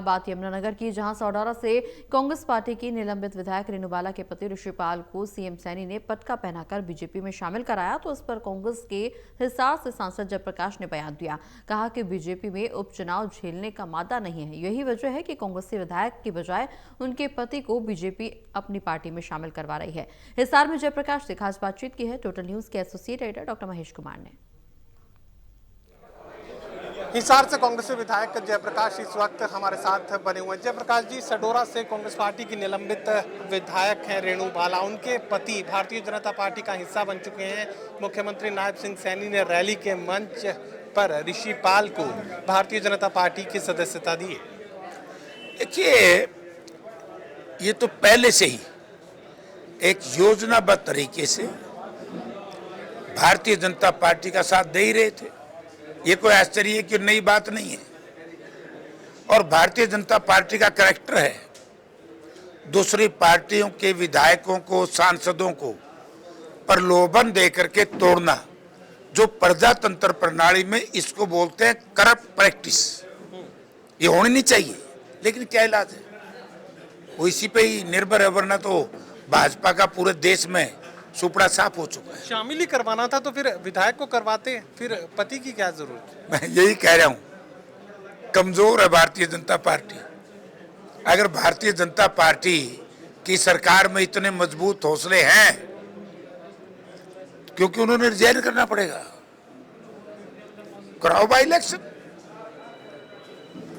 बात यमुनानगर की, जहां सौडौरा से कांग्रेस पार्टी की निलंबित विधायक रेणु बाला के पति ऋषिपाल को सीएम सैनी ने पटका पहनाकर बीजेपी में शामिल कराया, तो इस पर कांग्रेस के हिसार से सांसद जयप्रकाश ने बयान दिया। कहा कि बीजेपी में उपचुनाव झेलने का मादा नहीं है। यही वजह है कि कांग्रेसी विधायक की बजाय उनके पति को बीजेपी अपनी पार्टी में शामिल करवा रही है। हिसार में जयप्रकाश से खास बातचीत की है टोटल न्यूज के associate editor doctor Mahesh Kumar ने। हिसार से कांग्रेस विधायक जयप्रकाश इस वक्त हमारे साथ बने हुए हैं। जयप्रकाश जी, सडोरा से कांग्रेस पार्टी की निलंबित विधायक हैं रेणु बाला, उनके पति भारतीय जनता पार्टी का हिस्सा बन चुके हैं। मुख्यमंत्री नायब सिंह सैनी ने रैली के मंच पर ऋषिपाल को भारतीय जनता पार्टी की सदस्यता दी। देखिए, ये तो पहले से ही एक योजनाबद्ध तरीके से भारतीय जनता पार्टी का साथ दे ही रहे थे। ये कोई आश्चर्य की नई बात नहीं है। और भारतीय जनता पार्टी का कैरेक्टर है दूसरी पार्टियों के विधायकों को, सांसदों को प्रलोभन देकर के तोड़ना, जो प्रजातंत्र प्रणाली में इसको बोलते हैं करप्ट प्रैक्टिस। ये होनी नहीं चाहिए, लेकिन क्या इलाज है, वो इसी पे ही निर्भर है। वरना तो भाजपा का पूरे देश में सुपड़ा साफ हो चुका है। शामिल ही करवाना था तो फिर विधायक को करवाते, फिर पति की क्या जरूरत? मैं यही कह रहा हूं, कमजोर है भारतीय जनता पार्टी। अगर भारतीय जनता पार्टी की सरकार में इतने मजबूत हौसले हैं, क्योंकि उन्होंने रिजाइन करना पड़ेगा। कराओ बाई इलेक्शन,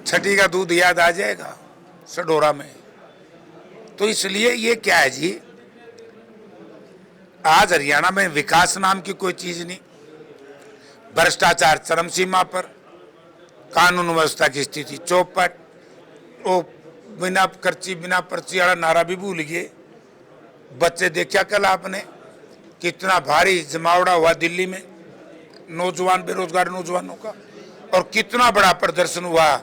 छठी का दूध याद आ जाएगा सडोरा में। तो इसलिए ये क्या है जी, आज हरियाणा में विकास नाम की कोई चीज नहीं, भ्रष्टाचार चरम सीमा पर, कानून व्यवस्था की स्थिति चौपट, वो बिना खर्ची बिना पर्ची वाला नारा भी भूल गए। बच्चे देखा कल आपने, कितना भारी जमावड़ा हुआ दिल्ली में नौजवान बेरोजगार नौजवानों का, और कितना बड़ा प्रदर्शन हुआ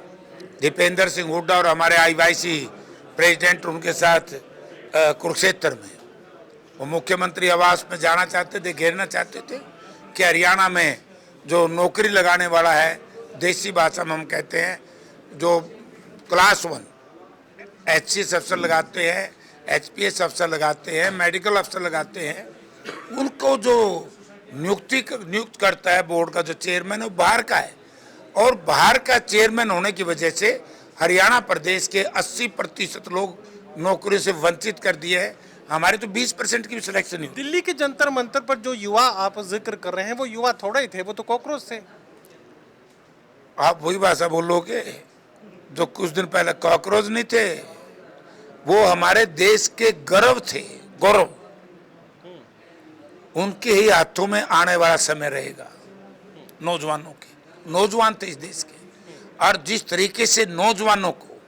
दीपेंद्र सिंह हुड्डा और हमारे आईवाईसी प्रेसिडेंट उनके साथ कुरुक्षेत्र में। वो मुख्यमंत्री आवास में जाना चाहते थे, घेरना चाहते थे कि हरियाणा में जो नौकरी लगाने वाला है, देसी भाषा में हम कहते हैं, जो क्लास 1 HCS अफसर लगाते हैं, HPS अफसर लगाते हैं, मेडिकल अफसर लगाते हैं, उनको जो नियुक्त करता है बोर्ड का जो चेयरमैन, वो बाहर का है। और बाहर का चेयरमैन होने की वजह से हरियाणा प्रदेश के 80% लोग नौकरी से वंचित कर दिए हैं। हमारे तो 20% की भी सिलेक्शन नहीं। दिल्ली के जंतर मंतर पर जो युवा आप जिक्र कर रहे हैं, वो युवा थोड़े ही थे, वो तो कॉकरोच थे। आप वही भाषा बोलोगे, जो कुछ दिन पहले कॉकरोच नहीं थे, वो हमारे देश के गौरव थे, गौरव। उनके ही हाथों में आने वाला समय रहेगा। नौजवानों के, नौजवान थे इस देश के, और जिस तरीके से नौजवानों को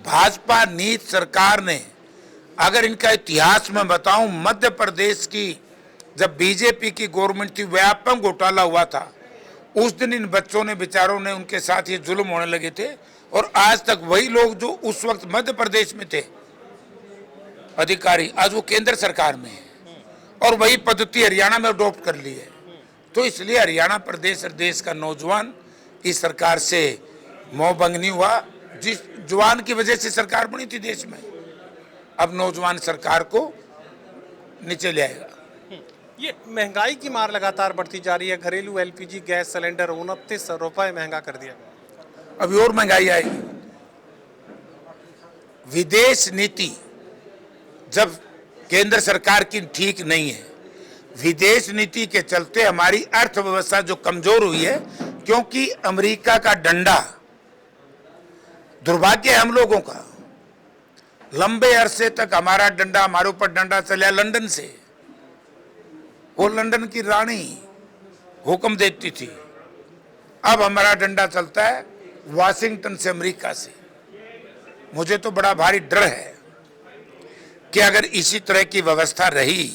भाजपा नीति सरकार ने, अगर इनका इतिहास में बताऊं, मध्य प्रदेश की जब बीजेपी की गवर्नमेंट थी, व्यापक घोटाला हुआ था, उस दिन इन बच्चों ने, बेचारों ने, उनके साथ ये जुल्म होने लगे थे। और आज तक वही लोग जो उस वक्त मध्य प्रदेश में थे अधिकारी, आज वो केंद्र सरकार में है, और वही पद्धति हरियाणा में अडॉप्ट कर ली है। तो इसलिए हरियाणा प्रदेश और देश का नौजवान इस सरकार से मोहभंग नहीं हुआ। जिस जवान की वजह से सरकार बनी थी देश में, अब नौजवान सरकार को नीचे ले आएगा। ये महंगाई की मार लगातार बढ़ती जा रही है। घरेलू LPG गैस सिलेंडर 29 रुपए महंगा कर दिया। अभी और महंगाई आएगी। विदेश नीति जब केंद्र सरकार की ठीक नहीं है, विदेश नीति के चलते हमारी अर्थव्यवस्था जो कमजोर हुई है, क्योंकि अमेरिका का डंडा, दुर्भाग्य है हम लोगों का, लंबे अरसे तक हमारा डंडा, हमारे ऊपर डंडा चला लंदन से। वो लंदन की रानी हुक्म देती थी, अब हमारा डंडा चलता है वाशिंगटन से, अमेरिका से। मुझे तो बड़ा भारी डर है कि अगर इसी तरह की व्यवस्था रही,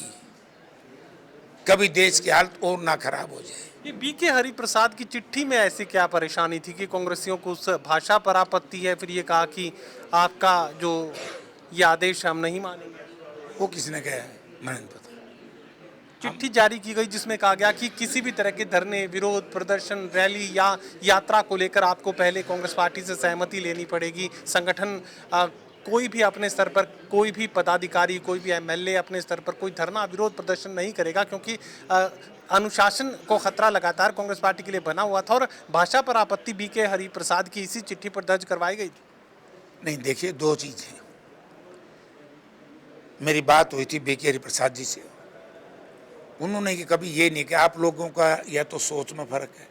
कभी देश की हालत और ना खराब हो जाए। ये BK हरिप्रसाद की चिट्ठी में ऐसी क्या परेशानी थी कि कांग्रेसियों को उस भाषा पर आपत्ति है, फिर ये कहा कि आपका जो ये आदेश हम नहीं मानेंगे? वो किसने कहा है, मैंने नहीं पता। चिट्ठी जारी की गई जिसमें कहा गया कि किसी भी तरह के धरने, विरोध प्रदर्शन, रैली या यात्रा को लेकर आपको पहले कांग्रेस पार्टी से सहमति लेनी पड़ेगी। संगठन कोई भी अपने स्तर पर, कोई भी पदाधिकारी, कोई भी एमएलए अपने स्तर पर कोई धरना, विरोध प्रदर्शन नहीं करेगा, क्योंकि अनुशासन को खतरा लगातार कांग्रेस पार्टी के लिए बना हुआ था। और भाषा पर आपत्ति बीके हरिप्रसाद की इसी चिट्ठी पर दर्ज करवाई गई थी। नहीं, देखिए, दो चीज़ है। मेरी बात हुई थी बीके हरिप्रसाद जी से, उन्होंने कि कभी ये नहीं कि आप लोगों का या तो सोच में फर्क है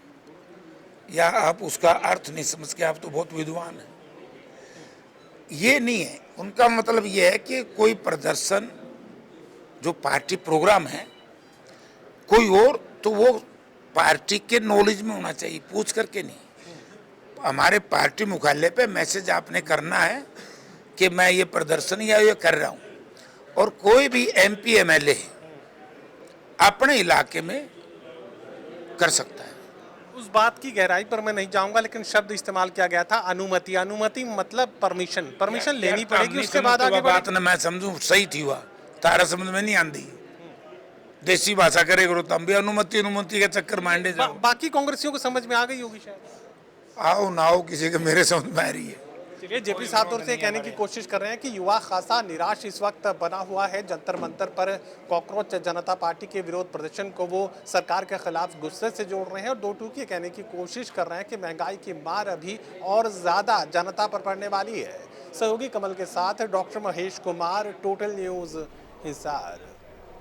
या आप उसका अर्थ नहीं समझ के, आप तो बहुत विद्वान हैं। ये नहीं है, उनका मतलब ये है कि कोई प्रदर्शन जो पार्टी प्रोग्राम है कोई और, तो वो पार्टी के नॉलेज में होना चाहिए, पूछ करके नहीं। हमारे पार्टी मुख्यालय पे मैसेज आपने करना है कि मैं ये प्रदर्शन या ये कर रहा हूँ, और कोई भी एमपी एमएलए अपने इलाके में कर सकता है। उस बात की गहराई पर मैं नहीं जाऊंगा, लेकिन शब्द इस्तेमाल किया गया था अनुमति। अनुमति मतलब परमिशन लेनी पड़ेगी, उसके बाद आगे बात ना मैं समझूं सही थी, हुआ तारा समझ में नहीं आती। देसी भाषा करे करो तब भी अनुमति के चक्कर मांडे जाओ। बाकी कांग्रेसियों को समझ में आ गई होगी शायद। आओ ना आओ, किसी के मेरे समझ में आ रही है। चलिए, जेपी साहब और से कहने की कोशिश कर रहे हैं कि युवा खासा निराश इस वक्त बना हुआ है। जंतर मंतर पर कॉकरोच जनता पार्टी के विरोध प्रदर्शन को वो सरकार के खिलाफ गुस्से से जोड़ रहे हैं और दो टूकी कहने की कोशिश कर रहे हैं कि महंगाई की मार अभी और ज्यादा जनता पर पड़ने वाली है। सहयोगी कमल के साथ doctor Mahesh Kumar, total news, Hisar.